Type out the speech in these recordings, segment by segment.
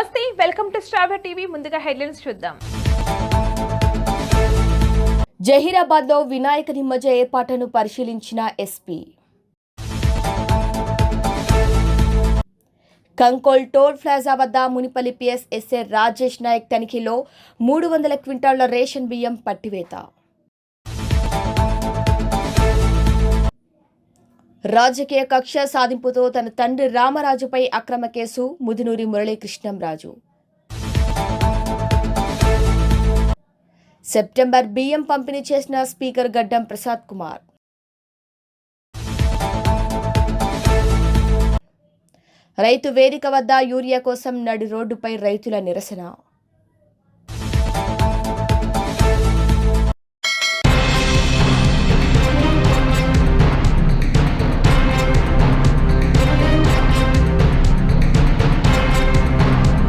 నమస్తే, welcome to star TV. ముందుగా headlines చూద్దాం. జహీరాబాద్ లో వినాయక నిమజ్జ ఏర్పాట్లను పరిశీలించిన ఎస్పీ. కంకోల్ టోల్ ప్లాజా వద్ద మునిపల్లి పిఎస్ ఎస్ఏ రాజేష్ నాయక్ తనిఖీలో 300 క్వింటాళ్ల రేషన్ బియ్యం పట్టివేత. రాజకీయ కక్ష సాధింపుతో తన తండ్రి రామరాజుపై అక్రమ కేసు, ముదునూరి మురళీకృష్ణంరాజు. సెప్టెంబర్ బియ్యం పంపిణీ చేసిన స్పీకర్ గడ్డం ప్రసాద్ కుమార్. రైతు వేదిక వద్ద యూరియా కోసం నడి రోడ్డుపై రైతుల నిరసన.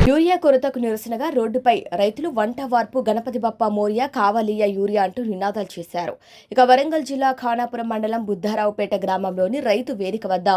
యూరియా కొరతకు నిరసనగా రోడ్డుపై రైతులు వంట వార్పు గణపతి బప్ప మోరియా కావాలియా యూరియా అంటూ నినాదాలు చేశారు. ఇక వరంగల్ జిల్లా ఖానాపురం మండలం బుద్ధారావుపేట గ్రామంలోని రైతు వేదిక వద్ద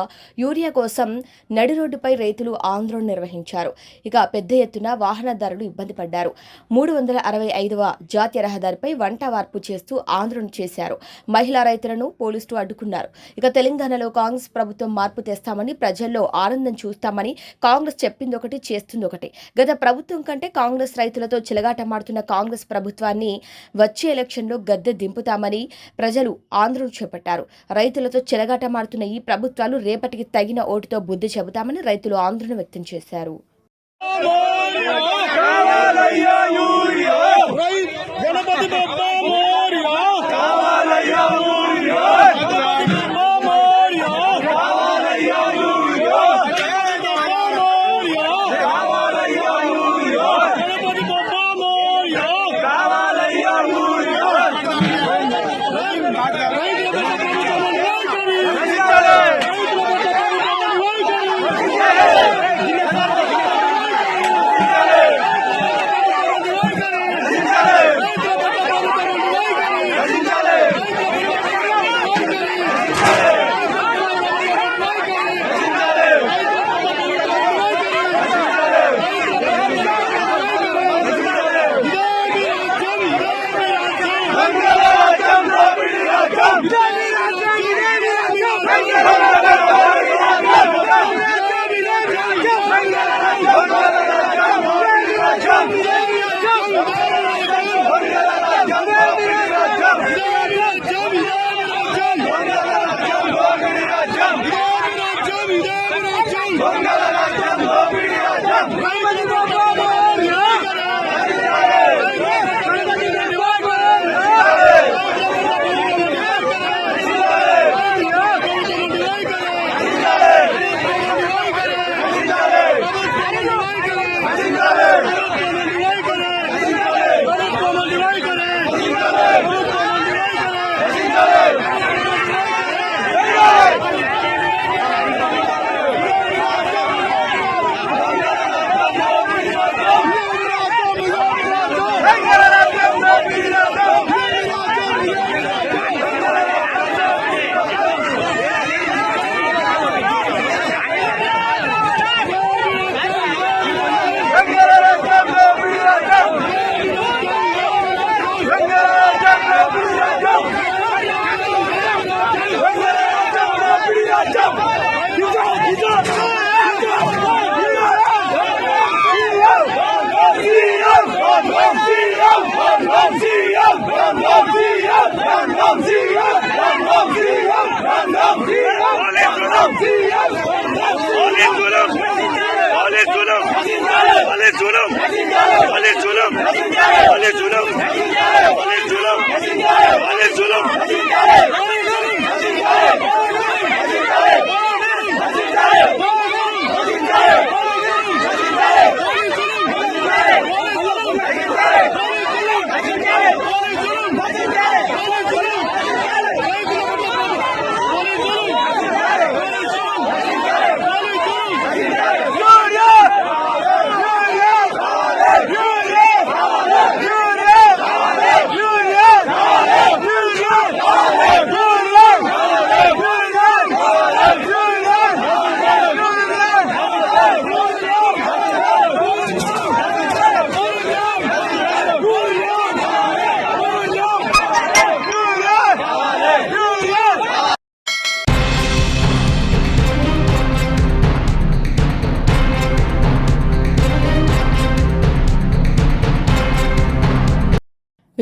యూరియా కోసం నడి రోడ్డుపై రైతులు ఆందోళన నిర్వహించారు. ఇక పెద్ద ఎత్తున వాహనదారులు ఇబ్బంది పడ్డారు. 365వ జాతీయ రహదారిపై వంట వార్పు చేస్తూ ఆందోళన చేశారు. మహిళా రైతులను పోలీసులు అడ్డుకున్నారు. ఇక తెలంగాణలో కాంగ్రెస్ ప్రభుత్వం మార్పు తెస్తామని, ప్రజల్లో ఆనందం చూస్తామని కాంగ్రెస్ చెప్పింది ఒకటి, చేస్తుంది ఒకటి. గత ప్రభుత్వం కంటే కాంగ్రెస్ రైతులతో చిలగాటమాడుతున్న కాంగ్రెస్ ప్రభుత్వాన్ని వచ్చే ఎలక్షన్లో గద్దె దింపుతామని ప్రజలు ఆందోళన చేపట్టారు. రైతులతో చిలగాటమాడుతున్న ఈ ప్రభుత్వాలు రేపటికి తగిన ఓటుతో బుద్ధి చెబుతామని రైతులు ఆందోళన వ్యక్తం చేశారు.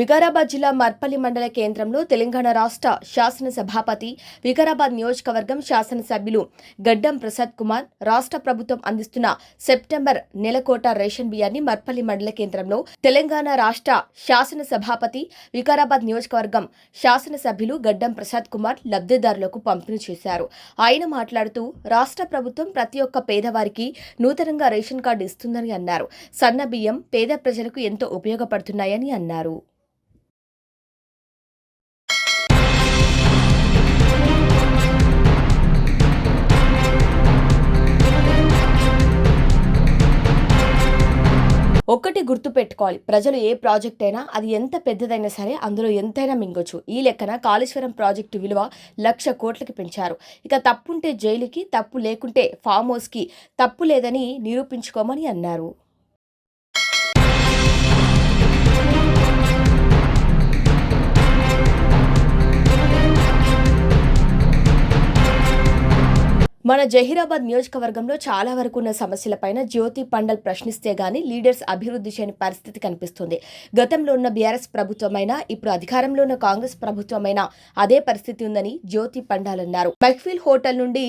వికారాబాద్ జిల్లా మర్పల్లి మండల కేంద్రంలో తెలంగాణ రాష్ట్ర శాసన సభాపతి, వికారాబాద్ నియోజకవర్గం శాసనసభ్యులు గడ్డం ప్రసాద్ కుమార్ రాష్ట్ర ప్రభుత్వం అందిస్తున్న సెప్టెంబర్ నెలకోట రేషన్ బియ్యాన్ని మర్పల్లి మండల కేంద్రంలో తెలంగాణ రాష్ట్ర శాసన సభాపతి, వికారాబాద్ నియోజకవర్గం శాసనసభ్యులు గడ్డం ప్రసాద్ కుమార్ లబ్ధిదారులకు పంపిణీ చేశారు. ఆయన మాట్లాడుతూ రాష్ట్ర ప్రభుత్వం ప్రతి ఒక్క పేదవారికి నూతనంగా రేషన్ కార్డు ఇస్తుందని అన్నారు. సన్న బియ్యం పేద ప్రజలకు ఎంతో ఉపయోగపడుతున్నాయని అన్నారు. ఒక్కటి గుర్తు పెట్టుకోవాలి, ప్రజలు ఏ ప్రాజెక్ట్ అయినా అది ఎంత పెద్దదైనా సరే అందులో ఎంతైనా మింగొచ్చు. ఈ లెక్కన కాళేశ్వరం ప్రాజెక్టు విలువ 1,00,000 కోట్లకి పెంచారు. ఇక తప్పుంటే జైలుకి, తప్పు లేకుంటే ఫామ్ హౌస్కి, తప్పు లేదని నిరూపించుకోమని అన్నారు. మన జహీరాబాద్ నియోజకవర్గంలో చాలా వరకు ఉన్న సమస్యలపైన జ్యోతి పండల్ ప్రశ్నిస్తే గానీ లీడర్స్ అభివృద్ధి చేయని పరిస్థితి కనిపిస్తుంది. గతంలో ఉన్న బీఆర్ఎస్ ప్రభుత్వమైనా, ఇప్పుడు అధికారంలో ఉన్న కాంగ్రెస్ ప్రభుత్వమైనా అదే పరిస్థితి ఉందని జ్యోతి పండాల్ అన్నారు. మెక్ఫిల్ హోటల్ నుండి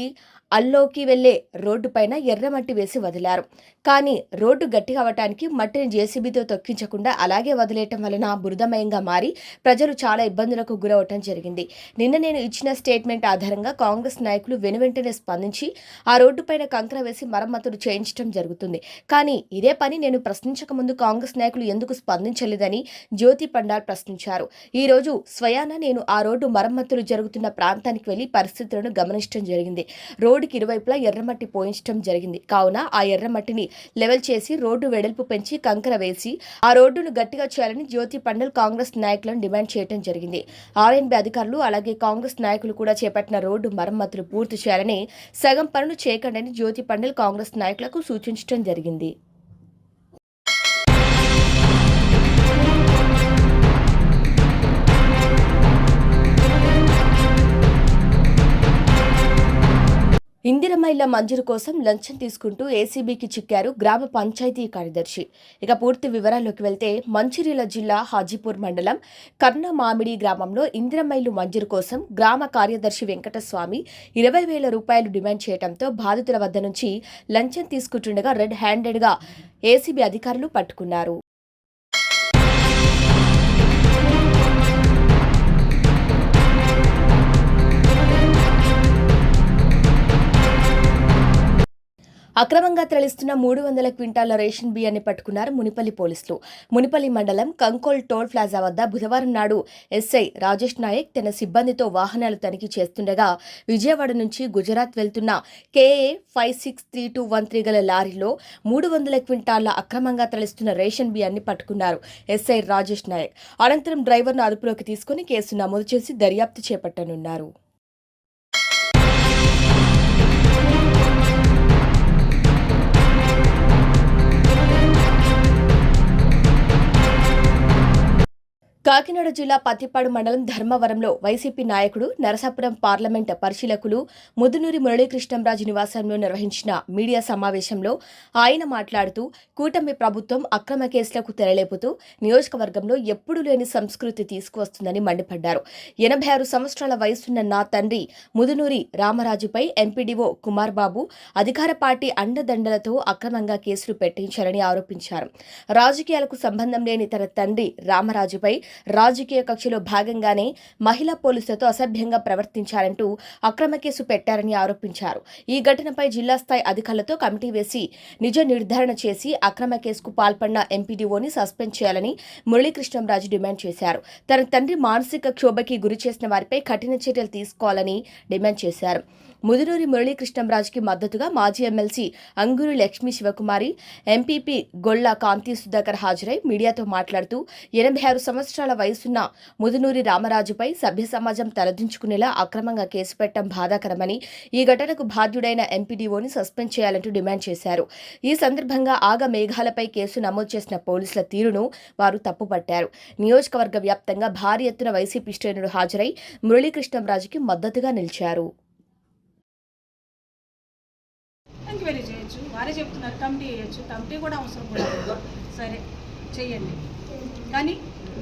అల్లోకి వెళ్లే రోడ్డు పైన ఎర్రమట్టి వేసి వదిలారు. కానీ రోడ్డు గట్టిగా అవటానికి మట్టిని జేసీబీతో తొక్కించకుండా అలాగే వదిలేయటం వలన బురదమయంగా మారి ప్రజలు చాలా ఇబ్బందులకు గురవటం జరిగింది. నిన్న నేను ఇచ్చిన స్టేట్మెంట్ ఆధారంగా కాంగ్రెస్ నాయకులు వెనువెంటనే స్పందించి ఆ రోడ్డు పైన కంకర వేసి మరమ్మతులు చేయించడం జరుగుతుంది. కానీ ఇదే పని నేను ప్రశ్నించక ముందు కాంగ్రెస్ నాయకులు ఎందుకు స్పందించలేదని జ్యోతి పండాల్ ప్రశ్నించారు. ఈ రోజు స్వయాన నేను ఆ రోడ్డు మరమ్మతులు జరుగుతున్న ప్రాంతానికి వెళ్లి పరిస్థితులను గమనించడం జరిగింది. రోడ్డుకి ఇరువైపులా ఎర్రమట్టి పోయించడం జరిగింది. కావున ఆ ఎర్రమట్టిని లెవెల్ చేసి రోడ్డు వెడల్పు పెంచి కంకర వేసి ఆ రోడ్డును గట్టిగా చేయాలని జ్యోతి పండల్ కాంగ్రెస్ నాయకులను డిమాండ్ చేయడం జరిగింది. ఆర్ఎన్బి అధికారులు అలాగే కాంగ్రెస్ నాయకులు కూడా చేపట్టిన రోడ్డు మరమ్మతులు పూర్తి చేయాలని, సగం పనులు చేయకండి జ్యోతి పండల్ కాంగ్రెస్ నాయకులకు సూచించడం జరిగింది. ఇందిరమ్మ ఇళ్ల మంజూరు కోసం లంచం తీసుకుంటూ ఏసీబీకి చిక్కారు గ్రామ పంచాయతీ కార్యదర్శి. ఇక పూర్తి వివరాల్లోకి వెళ్తే మంచిర్యాల జిల్లా హాజీపూర్ మండలం కర్ణమామిడి గ్రామంలో ఇందిరమ్మ ఇల్లు మంజూరు కోసం గ్రామ కార్యదర్శి వెంకటస్వామి 20,000 రూపాయలు డిమాండ్ చేయడంతో బాధితుల వద్ద నుంచి లంచం తీసుకుంటుండగా రెడ్ హ్యాండెడ్గా ఏసీబీ అధికారులు పట్టుకున్నారు. అక్రమంగా తరలిస్తున్న 300 క్వింటాల రేషన్ బియ్యాన్ని పట్టుకున్నారు మునిపల్లి పోలీసులు. మునిపల్లి మండలం కంకోల్ టోల్ ప్లాజా వద్ద బుధవారం నాడు ఎస్ఐ రాజేష్ నాయక్ తన సిబ్బందితో వాహనాలు తనిఖీ చేస్తుండగా విజయవాడ నుంచి గుజరాత్ వెళ్తున్న KA 563213 గల లారీలో 300 క్వింటాల అక్రమంగా తరలిస్తున్న రేషన్ బియ్యాన్ని పట్టుకున్నారు ఎస్ఐ రాజేష్ నాయక్. అనంతరం డ్రైవర్ను అదుపులోకి తీసుకుని కేసు నమోదు చేసి దర్యాప్తు చేపట్టనున్నారు. కాకినాడ జిల్లా పత్తిపాడు మండలం ధర్మవరంలో వైసీపీ నాయకుడు నరసాపురం పార్లమెంట్ పరిశీలకులు ముదునూరి మురళీకృష్ణంరాజు నివాసంలో నిర్వహించిన మీడియా సమావేశంలో ఆయన మాట్లాడుతూ కూటమి ప్రభుత్వం అక్రమ కేసులకు తెరలేపుతూ నియోజకవర్గంలో ఎప్పుడూ లేని సంస్కృతి తీసుకువస్తుందని మండిపడ్డారు. 86 సంవత్సరాల వయసున్న నా తండ్రి ముదునూరి రామరాజుపై ఎంపీడీఓ కుమార్ బాబు అధికార పార్టీ అండదండలతో అక్రమంగా కేసులు పెట్టించారని ఆరోపించారు. రాజకీయాలకు సంబంధం లేని తన తండ్రి రామరాజుపై రాజకీయ కక్షలో భాగంగానే మహిళా పోలీసులతో అసభ్యంగా ప్రవర్తించారంటూ అక్రమ కేసు పెట్టారని ఆరోపించారు. ఈ ఘటనపై జిల్లా స్థాయి అధికారులతో కమిటీ వేసి నిజ నిర్ధారణ చేసి అక్రమ కేసుకు పాల్పడిన ఎంపీడీఓని సస్పెండ్ చేయాలని మురళీకృష్ణంరాజు డిమాండ్ చేశారు. తన తండ్రి మానసిక క్షోభకి గురి చేసిన వారిపై కఠిన చర్యలు తీసుకోవాలని డిమాండ్ చేశారు. ముదునూరి మురళీకృష్ణంరాజుకి మద్దతుగా మాజీ ఎమ్మెల్సీ అంగూరి లక్ష్మీ శివకుమారి, ఎంపీపీ గొల్ల కాంతి సుధాకర్ హాజరై మీడియాతో మాట్లాడుతూ 86 సంవత్సరాల వయసున్న ముదునూరి రామరాజుపై సభ్య సమాజం తలదించుకునేలా అక్రమంగా కేసు పెట్టడం బాధాకరమని, ఈ ఘటనకు బాధ్యుడైన ఎంపీడీఓని సస్పెండ్ చేయాలంటూ డిమాండ్ చేశారు. ఈ సందర్భంగా ఆగ మేఘాలపై కేసు నమోదు చేసిన పోలీసుల తీరును వారు తప్పుపట్టారు. నియోజకవర్గ వ్యాప్తంగా భారీ ఎత్తున వైసీపీ శ్రేణులు హాజరై మురళీకృష్ణంరాజుకి మద్దతుగా నిలిచారు. ఎంక్వైరీ చేయొచ్చు, వారే చెప్తున్నారు కమిటీ వేయచ్చు, కమిటీ కూడా అవసరం కూడా సరే చెయ్యండి. కానీ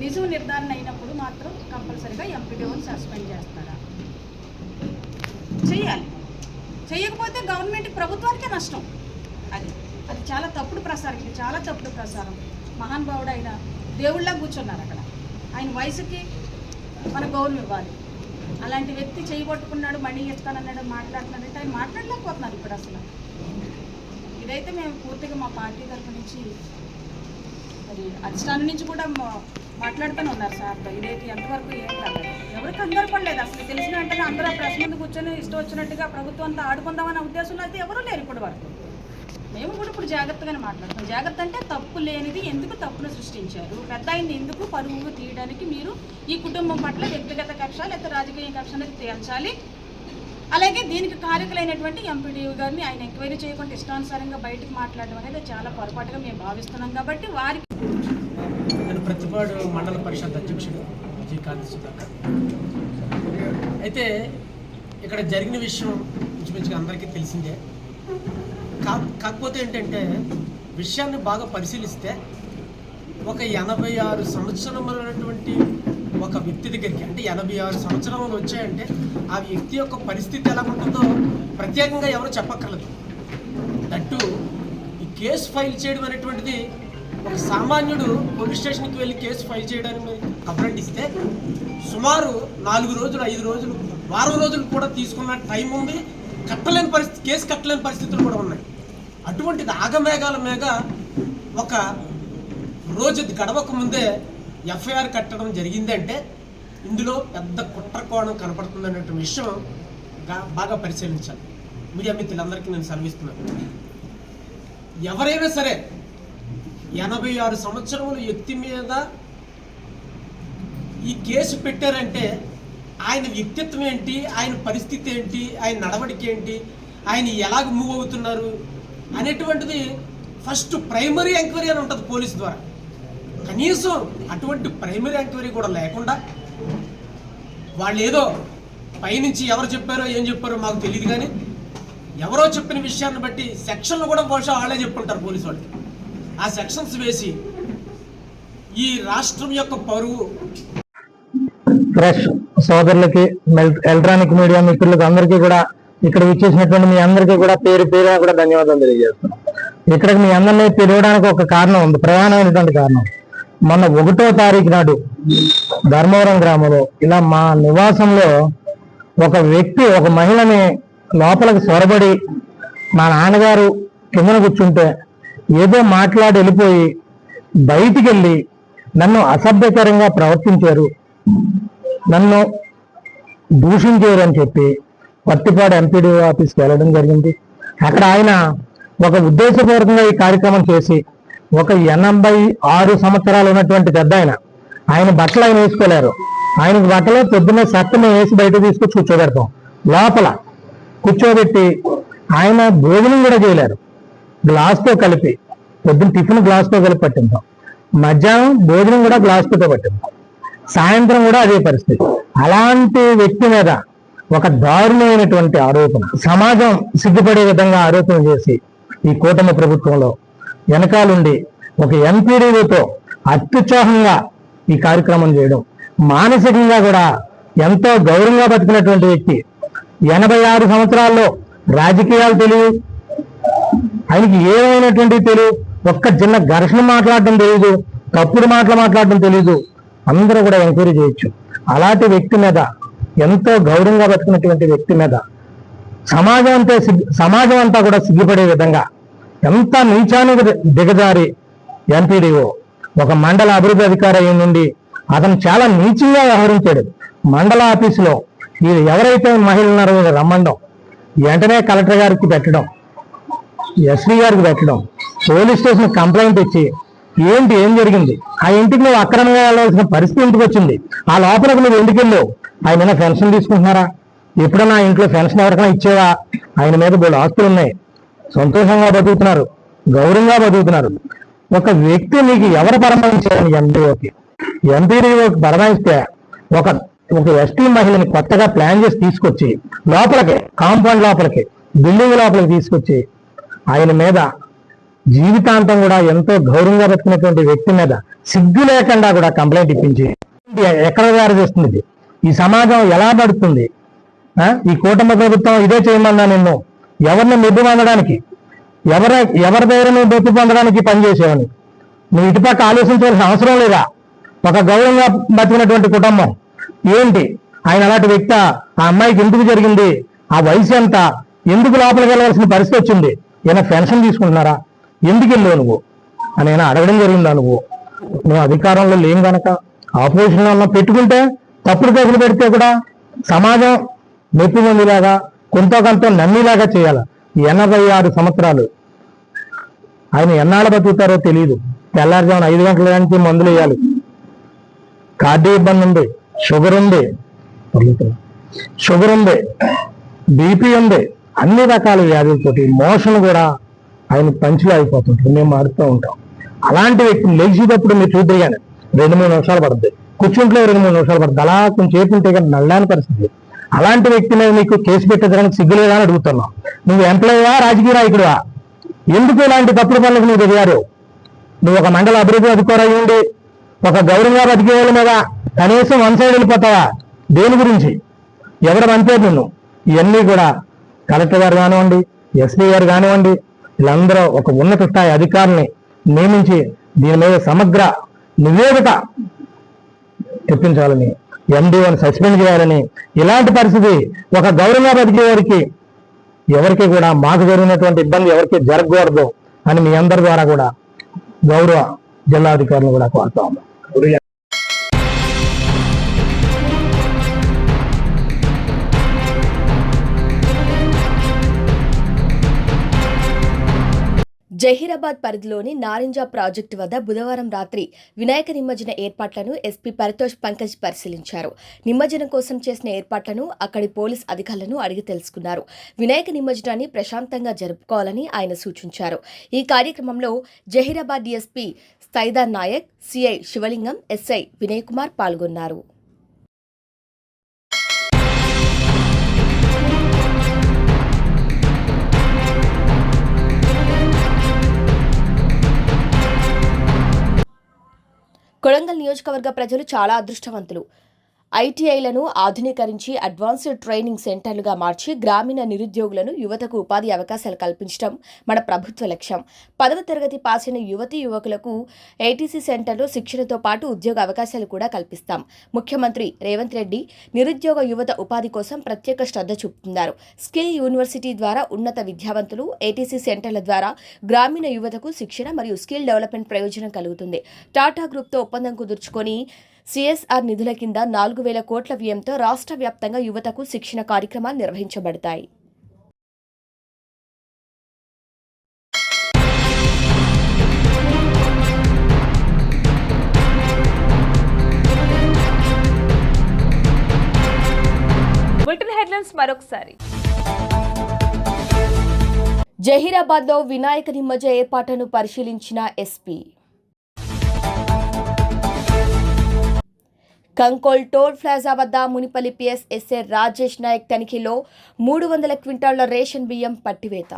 నిజం నిర్ధారణ అయినప్పుడు మాత్రం కంపల్సరీగా ఎంపీడీఓని సస్పెండ్ చేస్తారా? చెయ్యాలి. చేయకపోతే గవర్నమెంట్ ప్రభుత్వానికే నష్టం. అది అది చాలా తప్పుడు ప్రసారం. ఇది చాలా తప్పుడు ప్రసారం. మహానుభావుడు ఆయన దేవుళ్ళ కూర్చున్నారు అక్కడ. ఆయన వయసుకి మన గౌరవం ఇవ్వాలి. అలాంటి వ్యక్తి చేయబట్టుకున్నాడు, మనీ ఇస్తానన్నాడు, మాట్లాడుతున్నాడంటే ఆయన మాట్లాడలేకపోతున్నారు ఇప్పుడు అసలు. ఇదైతే మేము పూర్తిగా మా పార్టీ తరఫు నుంచి మరి అధిష్టానం నుంచి కూడా మాట్లాడుతూనే ఉన్నారు సార్తో. ఇదైతే ఎంతవరకు ఏం కాదు, ఎవరికి అందరపడలేదు అసలు. తెలిసిన వెంటనే అందరూ ప్రెస్ ముందు కూర్చొని ఇష్టం వచ్చినట్టుగా ప్రభుత్వం అంతా ఆడుకుందామనే ఉద్దేశంలో అయితే ఎవరూ లేరు ఇప్పటి వరకు. మేము కూడా ఇప్పుడు జాగ్రత్తగానే మాట్లాడతాం. జాగ్రత్త అంటే తప్పు లేనిది ఎందుకు తప్పును సృష్టించారు, పెద్ద అయింది ఎందుకు పరువు తీయడానికి మీరు ఈ కుటుంబం పట్ల వ్యక్తిగత కక్ష లేదా రాజకీయ కక్ష అనేది తేల్చాలి. అలాగే దీనికి కారకులైనటువంటి ఎంపీడీఓ గారిని ఆయన ఎంక్వైరీ చేయకుండా ఇష్టానుసారంగా బయటకు మాట్లాడడం అనేది చాలా పొరపాటుగా మేము భావిస్తున్నాం. కాబట్టి వారికి నేను ప్రతిపాడు మండల పరిషత్ అధ్యక్షుడు విజయకాంత్ సుధాకర్. అయితే ఇక్కడ జరిగిన విషయం ఇంచుమించుగా అందరికీ తెలిసిందే. కాకపోతే ఏంటంటే విషయాన్ని బాగా పరిశీలిస్తే ఒక 86 సంవత్సరములైనటువంటి ఒక వ్యక్తి దగ్గరికి, అంటే 86 సంవత్సరములు వచ్చాయంటే ఆ వ్యక్తి యొక్క పరిస్థితి ఎలా ఉంటుందో ప్రత్యేకంగా ఎవరు చెప్పక్కర్లేదు. దట్టు ఈ కేసు ఫైల్ చేయడం అనేటువంటిది ఒక సామాన్యుడు పోలీస్ స్టేషన్కి వెళ్ళి కేసు ఫైల్ చేయడానికి కంప్లైంట్ ఇస్తే సుమారు 4 రోజులు 5 రోజులు వారం రోజులు కూడా తీసుకున్న టైం ఉంది. కట్టలేని పరిస్థితి, కేసు కట్టలేని పరిస్థితులు కూడా ఉన్నాయి. అటువంటిది ఆగమేఘాల మీద ఒక రోజు గడవక ముందే ఎఫ్ఐఆర్ కట్టడం జరిగిందంటే ఇందులో పెద్ద కుట్ర కోణం కనపడుతుందనే విషయం బాగా పరిశీలించాలి. మీడియా మిత్రులందరికీ నేను సెలవిస్తున్నాను. ఎవరైనా సరే 86 సంవత్సరముల వ్యక్తి మీద ఈ కేసు పెట్టారంటే ఆయన వ్యక్తిత్వం ఏంటి, ఆయన పరిస్థితి ఏంటి, ఆయన నడవడిక ఏంటి, ఆయన ఎలాగ మూవ్ అవుతున్నారు అనేటువంటిది ఫస్ట్ ప్రైమరీ ఎంక్వైరీ అని ఉంటుంది పోలీసు ద్వారా. కనీసం అటువంటి ప్రైమరీ ఎంక్వైరీ కూడా లేకుండా వాళ్ళు ఏదో పైనుంచి ఎవరు చెప్పారో ఏం చెప్పారో మాకు తెలియదు, కానీ ఎవరో చెప్పిన విషయాన్ని బట్టి సెక్షన్లు కూడా బహుశా వాళ్ళే చెప్పుకుంటారు పోలీసు వాళ్ళకి. ఆ సెక్షన్స్ వేసి ఈ రాష్ట్రం యొక్క పరువు. ప్రెస్ సోదరులకి, ఎలక్ట్రానిక్ మీడియా మిత్రులకు అందరికీ కూడా, ఇక్కడ విచ్చేసినటువంటి మీ అందరికీ కూడా పేరు పేరు కూడా ధన్యవాదాలు తెలియజేస్తున్నాం. ఇక్కడికి మీ అందరినీ పిలవడానికి ఒక కారణం ఉంది, ప్రధానమైనటువంటి కారణం. మొన్న 1వ తారీఖు నాడు ధర్మవరం గ్రామంలో ఇలా మా నివాసంలో ఒక వ్యక్తి ఒక మహిళని లోపలికి సొరబడి మా నాన్నగారు కిందన కూర్చుంటే ఏదో మాట్లాడి వెళ్ళిపోయి బయటికి వెళ్ళి నన్ను అసభ్యకరంగా ప్రవర్తించారు, నన్ను దూషించారు అని చెప్పి పత్తిపాడు ఎంపీడీఓ ఆఫీస్కి వెళ్ళడం జరిగింది. అక్కడ ఆయన ఒక ఉద్దేశపూర్వకంగా ఈ కార్యక్రమం చేసి ఒక 86 సంవత్సరాలు ఉన్నటువంటి పెద్ద ఆయన బట్టలు ఆయన వేసుకోలేరు. ఆయనకు బట్టలు పొద్దున్నే సత్తమే వేసి బయట తీసుకొచ్చి కూర్చోబెడతాం. లోపల కూర్చోబెట్టి ఆయన భోజనం కూడా చేయలేరు, గ్లాస్తో కలిపి. పొద్దున్న టిఫిన్ గ్లాస్తో కలిపి పట్టిందాం, మధ్యాహ్నం భోజనం కూడా గ్లాస్తో పట్టిందాం, సాయంత్రం కూడా అదే పరిస్థితి. అలాంటి వ్యక్తి మీద ఒక దారుణమైనటువంటి ఆరోపణ, సమాజం సిగ్గుపడే విధంగా ఆరోపణ చేసి ఈ కూటమి ప్రభుత్వంలో వెనకాలండి ఒక ఎంపీడీఓతో అత్యుత్సాహంగా ఈ కార్యక్రమం చేయడం, మానసికంగా కూడా ఎంతో గౌరవంగా బతికినటువంటి వ్యక్తి, 86 సంవత్సరాల్లో రాజకీయాలు తెలియదు, ఆయనకి ఏమైనటువంటి తెలియదు, ఒక్క చిన్న ఘర్షణ మాట్లాడడం తెలియదు, తప్పుడు మాటలు మాట్లాడడం తెలియదు. అందరూ కూడా ఎంక్వైరీ చేయొచ్చు. అలాంటి వ్యక్తి మీద, ఎంతో గౌరవంగా బతికినటువంటి వ్యక్తి మీద సమాజం అంతా కూడా సిగ్గుపడే విధంగా ఎంత నీచానికి దిగజారి ఎంపీడీఓ ఒక మండల అభివృద్ధి అధికారి అయి నుండి అతను చాలా నీచంగా వ్యవహరించాడు. మండల ఆఫీసులో ఎవరైతే మహిళలు ఉన్నారో రమ్మండం, వెంటనే కలెక్టర్ గారికి పెట్టడం, ఎస్పీ గారికి పెట్టడం, పోలీస్ స్టేషన్ కంప్లైంట్ ఇచ్చి ఏం జరిగింది, ఆ ఇంటికి నువ్వు అక్రమంగా వెళ్ళవలసిన పరిస్థితి ఇంటికి వచ్చింది, ఆ లోపలికి నువ్వు ఎందుకు వెళ్ళావు, ఆయన పెన్షన్ తీసుకుంటున్నారా, ఎప్పుడన్నా ఇంట్లో పెన్షన్ ఎవరికైనా ఇచ్చేవా, ఆయన మీద బోళ్ళు ఆస్తులు ఉన్నాయి, సంతోషంగా బతుకుతున్నారు, గౌరవంగా బతుకుతున్నారు. ఒక వ్యక్తి నీకు ఎవరు పరమాయించారని ఎంపీడీఓకి పరమాయిస్తే ఒక ఎస్టీ మహిళని కొత్తగా ప్లాన్ చేసి తీసుకొచ్చి లోపలికి, కాంపౌండ్ లోపలికి, బిల్డింగ్ లోపలికి తీసుకొచ్చి ఆయన మీద జీవితాంతం కూడా ఎంతో గౌరవంగా బతికినటువంటి వ్యక్తి మీద సిగ్గు లేకుండా కూడా కంప్లైంట్ ఇప్పించి ఎక్కడ తయారు చేస్తుంది? ఈ సమాజం ఎలా పడుతుంది? ఈ కూటమి ప్రభుత్వం ఇదే చేయమన్నా నిన్ను ఎవరిని మెప్పు పొందడానికి, ఎవరి దగ్గర నువ్వు మెప్పు పొందడానికి పనిచేసేవని నువ్వు ఇటుపక్క ఆలోచించాల్సిన అవసరం లేదా? ఒక గౌరవంగా బతికినటువంటి కుటుంబం ఏంటి? ఆయన అలాంటి వ్యక్తి, ఆ అమ్మాయికి ఎందుకు జరిగింది, ఆ వయసు ఎంత, ఎందుకు లోపలికి వెళ్ళవలసిన పరిస్థితి వచ్చింది, ఏమైనా పెన్షన్ తీసుకుంటున్నారా, ఎందుకు వెళ్ళావు నువ్వు అని అడగడం జరిగిందా? నువ్వు అధికారంలో లేం గనక ఆపోజిషన్లో ఉన్న పెట్టుకుంటే తప్పుడు కేసులు పెడితే కూడా సమాజం మెప్పు పొందేలాగా కొంత నమ్మేలాగా చేయాలి. 86 సంవత్సరాలు ఆయన ఎన్నాళ్ళు బతుకుతారో తెలియదు. తెల్లారుజామున 5 గంటల నుంచి మందులు వేయాలి. కార్డియో ఇబ్బంది ఉంది, షుగర్ ఉంది, బీపీ ఉంది, అన్ని రకాల వ్యాధులతోటి మోషన్ కూడా ఆయన పంచులు అయిపోతుంటారు. మేము మారుతూ ఉంటాం. అలాంటి వ్యక్తిని లేచేటప్పుడు మీరు చూద్దరు కానీ 2-3 నిమిషాలు పడుతుంది, కూర్చుంట్లో 2-3 నిమిషాలు పడుతుంది, అలా కొంచెం చేపు ఉంటే కానీ నల్లాని పరిస్థితి. అలాంటి వ్యక్తిని నీకు కేసు పెట్టేదానికి సిగ్గులేదా అని అడుగుతున్నావు. నువ్వు ఎంప్లాయీవా, రాజకీయ నాయకుడువా? ఎందుకు ఇలాంటి తప్పుడు పనులకు నువ్వు దిగారు? నువ్వు ఒక మండల అభివృద్ధి అధికారి ఉండి ఒక గౌరవంగా బతికే వాళ్ళ మీద కనీసం 1 సైడ్ వెళ్ళిపోతావా? దేని గురించి? ఎవరు పంపారు నిన్ను? ఇవన్నీ కూడా కలెక్టర్ గారు కానివ్వండి, ఎస్పీ గారు కానివ్వండి, వీళ్ళందరూ ఒక ఉన్నత స్థాయి అధికారిని నియమించి దీని మీద సమగ్ర నివేదిక తెప్పించాలని, ఎండీఓని సస్పెండ్ చేయాలని. ఇలాంటి పరిస్థితి ఒక గౌరవంగా బతికే వారికి ఎవరికి కూడా మాకు జరిగినటువంటి ఇబ్బంది ఎవరికి జరగకూడదు అని మీ అందరి ద్వారా కూడా గౌరవ జిల్లాధికారులు కూడా కోరుతా ఉన్నాం. జహీరాబాద్ పరిధిలోని నారింజ ప్రాజెక్టు వద్ద బుధవారం రాత్రి వినాయక నిమజ్జన ఏర్పాట్లను ఎస్పీ పరితోష్ పంకజ్ పరిశీలించారు. నిమజ్జనం కోసం చేసిన ఏర్పాట్లను అక్కడి పోలీస్ అధికారులను అడిగి తెలుసుకున్నారు. వినాయక నిమజ్జనాన్ని ప్రశాంతంగా జరుపుకోవాలని ఆయన సూచించారు. ఈ కార్యక్రమంలో జహీరాబాద్ డీఎస్పీ సైదార్ నాయక్, సిఐ శివలింగం, ఎస్ఐ వినయ్ కుమార్ పాల్గొన్నారు. కొడంగల్ నియోజకవర్గ ప్రజలు చాలా అదృష్టవంతులు. ఐటీఐలను ఆధునీకరించి అడ్వాన్స్డ్ ట్రైనింగ్ సెంటర్లుగా మార్చి గ్రామీణ నిరుద్యోగులను, యువతకు ఉపాధి అవకాశాలు కల్పించడం మన ప్రభుత్వ లక్ష్యం. 10వ తరగతి పాస్ అయిన యువతీ యువకులకు ఏటీసీ సెంటర్లో శిక్షణతో పాటు ఉద్యోగ అవకాశాలు కూడా కల్పిస్తాం. ముఖ్యమంత్రి రేవంత్ రెడ్డి నిరుద్యోగ యువత ఉపాధి కోసం ప్రత్యేక శ్రద్ధ చూపుతున్నారు. స్కిల్ యూనివర్సిటీ ద్వారా ఉన్నత విద్యావంతులు, ఏటీసీ సెంటర్ల ద్వారా గ్రామీణ యువతకు శిక్షణ మరియు స్కిల్ డెవలప్మెంట్ ప్రయోజనం కలుగుతుంది. టాటా గ్రూప్తో ఒప్పందం కుదుర్చుకొని సిఎస్ఆర్ నిధుల కింద 4,000 కోట్ల వ్యయంతో రాష్ట్ర వ్యాప్తంగా యువతకు శిక్షణ కార్యక్రమాలు నిర్వహించబడతాయి. బులెటిన్ హెడ్లైన్స్ మరొకసారి. జహీరాబాద్లో వినాయక నిమజ్జన ఏర్పాట్లను పరిశీలించిన ఎస్పీ. కంకోల్ టోల్ ప్లాజా వద్ద మునిపల్లి పిఎస్ ఎస్ఏ రాజేష్ నాయక్ తనిఖీలో 300 క్వింటాళ్ల రేషన్ బియ్యం పట్టివేత.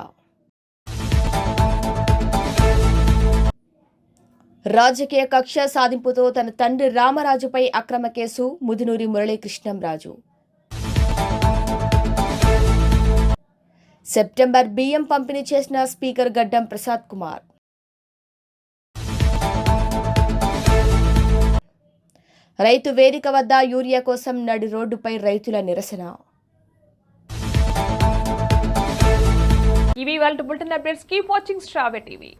రాజకీయ కక్ష సాధింపుతో తన తండ్రి రామరాజుపై అక్రమ కేసు, ముదునూరి మురళీకృష్ణంరాజు. సెప్టెంబర్ బియ్యం పంపిణీ చేసిన స్పీకర్ గడ్డం ప్రసాద్ కుమార్. రైతు వేదిక వద్ద యూరియా కోసం నడి రోడ్డుపై రైతుల నిరసన. ఇవి వాళ్ళ బులెటిన్ అప్డేట్స్. కీప్ వాచింగ్ స్ట్రాబె టీవీ.